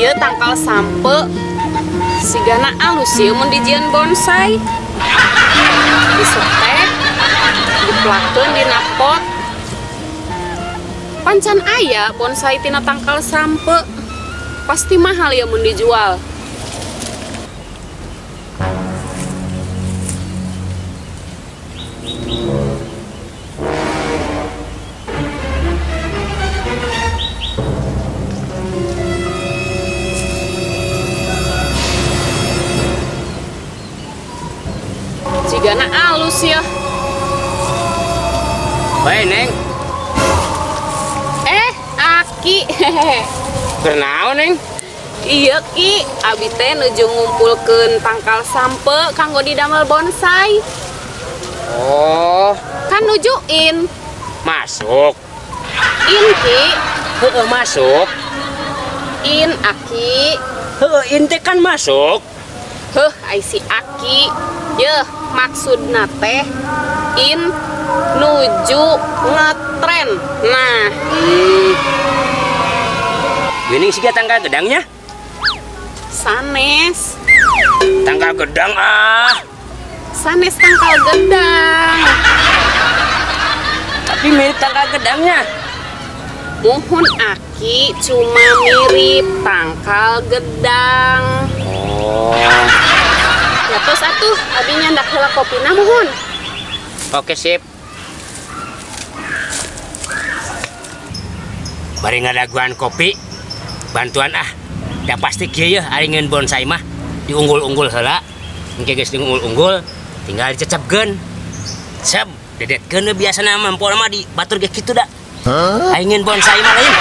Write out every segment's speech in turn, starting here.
Ieu tangkal sampe sigana alus ieu mun dijieun bonsai. Disetek, diplakeun dina pot. Pancan aya bonsai tina tangkal sampe. Pasti mahal ya mun dijual. Jigana alus ya. Bae, Neng. Aki. Kenaon, Neng? Iya, Ki. Abi teh nuju ngumpulkeun tangkal sampe kanggo didamel bonsai. Oh, Kan nujuin. masuk. In, Ki. Heueuh, masuk. In, Aki. Heueuh, inte kan masuk. Heuh, ai si Aki. Yeuh, maksudna teh in nuju ngetren. Nah, Geuning siga tanggal gedangnya? sanes. Tanggal gedang ah. Sanes tangkal gedang. Tapi mirip tanggal gedangnya. Muhun Aki cuma mirip tangkal gedang. Oh. Ya tos atuh, abi nyandak heula kopina muhun. Oke, sip. Bari ngadaguan kopi, bantuan ah. Da pasti kieu ya aringeun bonsai mah diunggul-unggul heula. Engke geus diunggul-unggul, tinggal dicecepkeun. Sep, dedetkeun biasana mah empona mah di batur ge kitu da. Aringeun bonsai mah lain.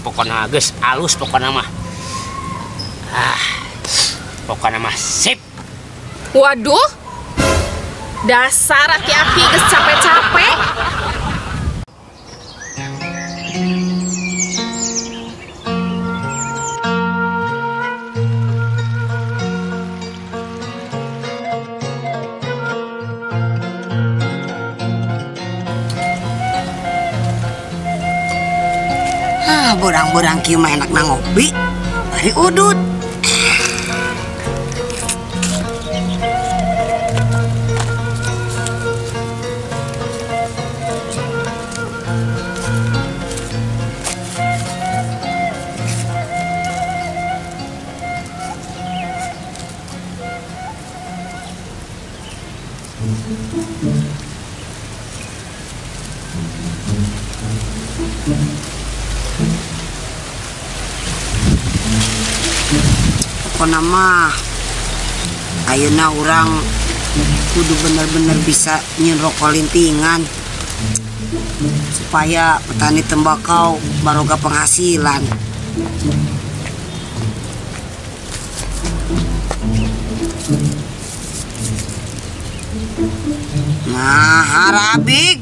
Pokoknya geus alus pokoknya mah. Pokoknya mah sip. Waduh, dasar aki-aki geus capek-capek. Borang-borang kieu mah enak na ngopi, bari udut. Pokoknya mah ayeuna urang kudu bener-bener bisa nyieun rokok lintingan supaya petani tembakau baroga penghasilan. Nah, harabik.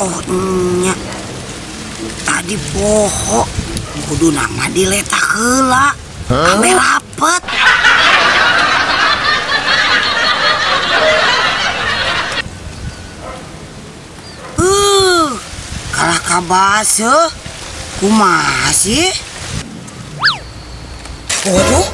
Oh nya tadi poho kudu nama diletak heula ame rapet. Kalah kabaseuh kumaha sih? Waduh,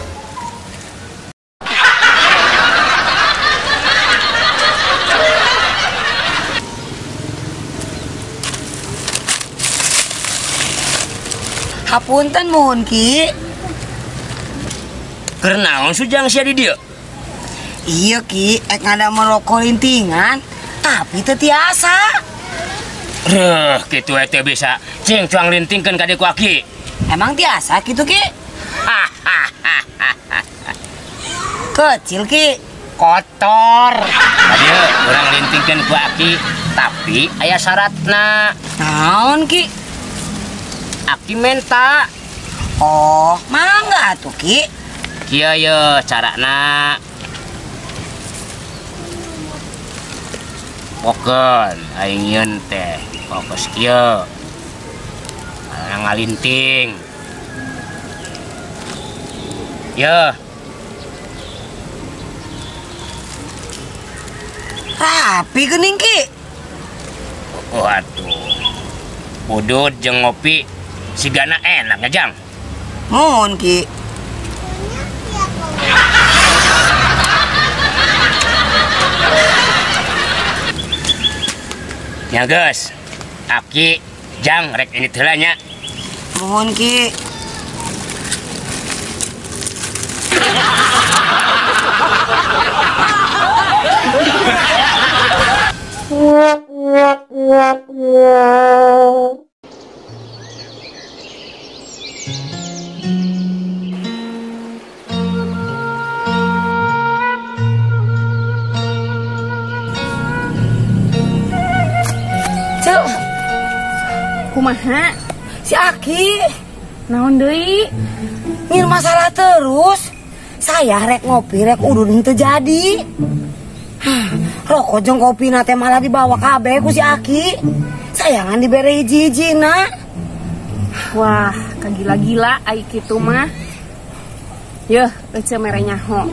hapunten mohon Ki. Kenaon sujang sia di dieu? Iya Ki, ek ngadamel rokok lintingan, tapi teu tiasa. Reuh, kitu teh bisa cingcuang lintingkeun ka dieu ku Aki. Emang tiasa gitu Ki? Kecil Ki. Kotor. Ayo orang lintingkeun ku Aki, tapi aya syaratna. Naon Ki? Aki menta. Oh, mangga atuh Ki. Kieu ye carana. Pokon aing nyeun teh fokus kieu. Ngalinting. Ye. Rapi geuning Ki. Waduh. Udud jeung ngopi sigana enak ya, Jang. Mohon Ki. Ya guys, Aki, Jang, rek ini heula nya. Mohon Ki. Cuk. Kumaha? Si Aki Naon deui? ngir masalah terus. Saya rek ngopi rek udun teu jadi. Rokok jeung kopi teh malah dibawa kabeh ku si Aki. Sayangan dibere hiji-hijina. Wah, kagila-gila ai kitu mah. Yeuh, ece mere nyaho.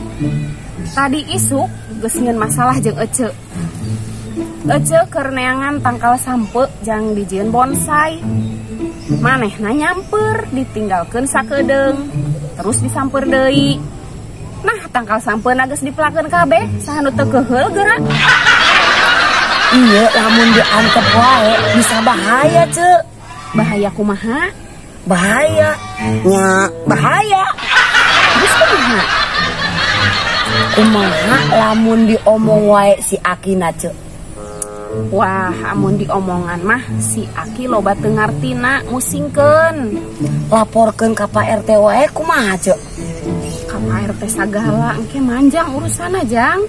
Tadi isuk geus ngeun masalah jeung ece. Ece keur neangan tangkal sampe jang dijieun bonsai. Manehna nyamper ditinggalkeun sakedeung, terus disamper deui. Nah, tangkal sampeuna geus dipelakeun kabeh, saha nu teu keheul geura. Iya, lamun diantep wae bisa bahaya, Cek. Bahaya kumaha? Bahaya. Nya, bahaya. Terus kumaha? Kumaha lamun diomong wae si Akina, Cek. Wah, amun diomongan mah si Aki loba teu ngartina, musingkeun. Laporkeun ka Pak RT wae kumaha, Cek? Ka Pak RT sagala engke manjang urusanna, Jang.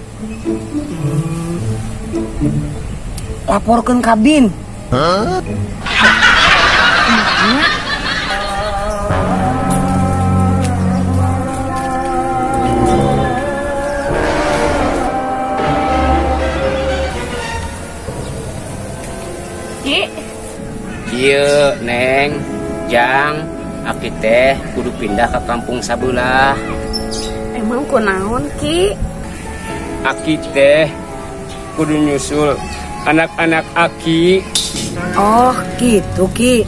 Laporkeun ka BIN. Kumaha? Ki, Ieu Neng, Jang, Aki teh kudu pindah ke kampung sabelah. emang kunaon Ki? Aki teh kudu nyusul anak-anak Aki. Oh, gitu, Ki.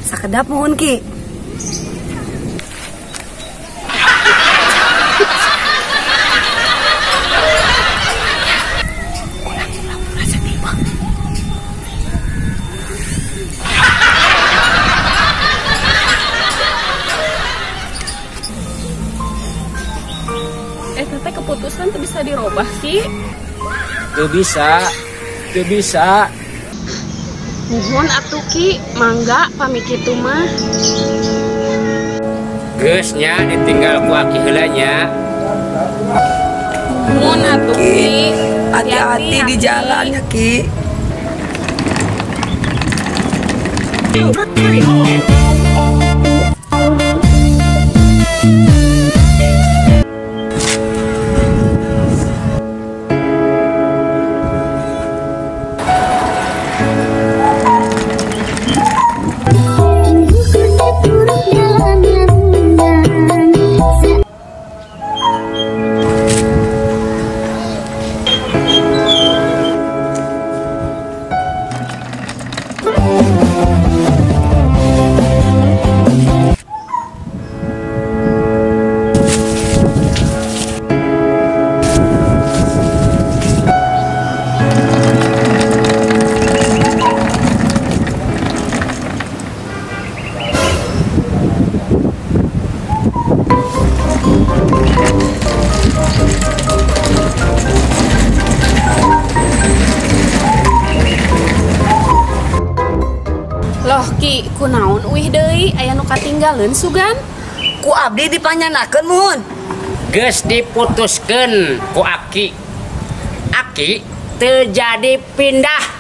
Sakedap mohon, Ki. Teteh keputusan tuh bisa dirubah Ki. Teu bisa, teu bisa. Nuhun atuh Ki, mangga pami kitu mah. Geusnya ditinggal ku Aki heula nya. Nuhun atuh Ki. Hati-hati di jalan ya, Ki. Loh Ki, kunaon uih deui aya nu katinggalin sugan? ku abdi dipanyanakeun muhun. Geus diputuskeun ku Aki. Aki teu jadi pindah.